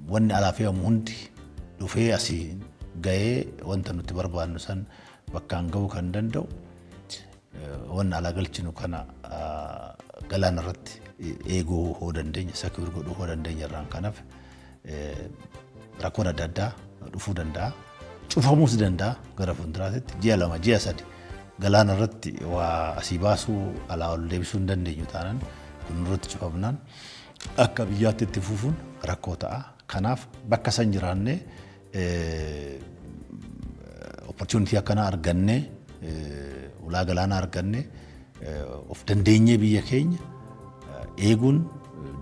wanni alaafeeyamu hundi dhufee asii ga'ee wanta nuti barbaannu san bakkaan ga'uu kan danda'u wanni alaa galchinu kana galaana irratti eeguu hoo dandeenya sekiur godhuu hoo dandeenya irraan kanaaf rakkoon adda addaa dhufuu danda'a cufamuus danda'a gara fuulduraatti ji'a 2 ji'a 3 galaana irratti waa asii baasuu alaa ol deebisuu hin dandeenyu taanaan kun irratti cufamnaan akka biyyaatti itti fufuun rakkoo ta'a kanaaf bakka san jiraanne opportunity akkana arganne ulaa galaana arganne of dandeenyee biyya keenya eeguun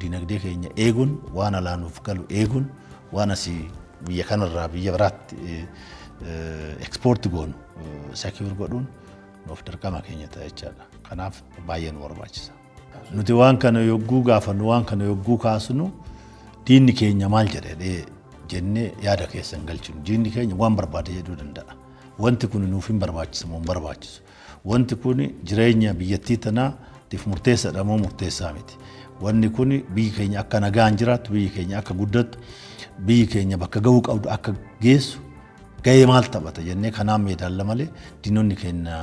dinagdee keenya eeguun waan alaanuuf galu eeguun waan asii biyya kanarraa biyya biraatti export goonu sekiur godhuun of dirqama keenya ta'a jechaadha kanaaf baay'ee nu barbaachisa nuti waan kana yogguu gaafannu waan kana yogguu kaasnu diinni keenya maal jedhee jennee yaada keessan galchinu diinni keenya waan barbaade jedhuu danda'a wanti kun nuuf hin barbaachisu moo barbaachisu wanti kun jireenya biyyattii tanaatiif murteessaadha moo murteessaa miti wanni kun biyyi keenya akka nagaan jiraattu biyyi keenya akka guddattu biyyi keenya bakka ga'uu qabdu akka geessu ga'ee maal taphata jennee kanaan meedaalla malee diinonni keenya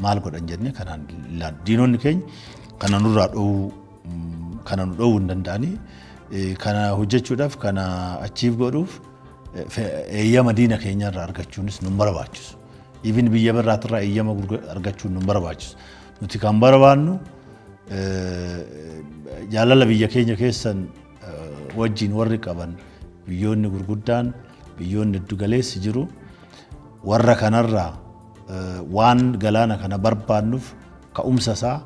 maal godhan jennee kanaan ilaalu diinonni keenya kana nurraa kana nu dhowwuu hin danda'anii kana hojjechuudhaaf kana achiif godhuuf eeyyama diina keenyarraa argachuunis nu barbaachisu even biyya birraatirraa eeyyama argachuun nu barbaachisu nuti kan barbaannu jaalala biyya keenya keessan wajjin warri qaban biyyoonni gurguddaan biyyoonni iddugaleessi jiru warra kanarraa waan galaana kana barbaannuuf ka'umsa isaa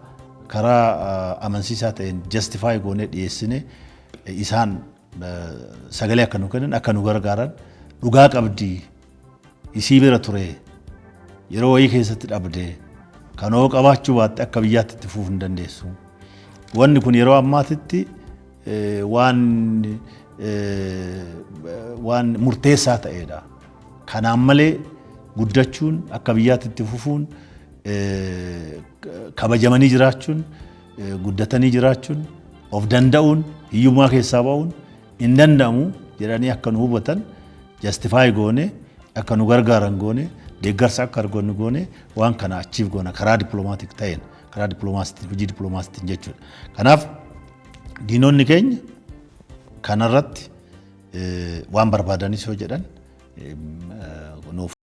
karaa amansiisaa ta'een justify goonee dhiyeessine isaan sagalee akka nu kennan akka nu gargaaran dhugaa qabdii isii bira ture yeroo wayii keessatti dhabdee kanoo qabaachuu baatte akka biyyaatti itti fuufuu hin dandeessu wanni kun yeroo ammaatitti waan murteessaa ta'eedha kanaan malee guddachuun akka biyyaatti itti fufuun kabajamanii jiraachuun guddatanii jiraachuun of danda'uun hiyyummaa keessaa ba'uun hin danda'amu jedhanii akka nu hubatan justify goone akka nu gargaaran goone deeggarsa akka argannu goone waan kana achiif goona karaa dippiloomaatiik ta'een karaa dippiloomaasiitiin hojii dippiloomaasiitiin jechuudha kanaaf diinonni keenya kanarratti waan barbaadanis yoo jedhan nuuf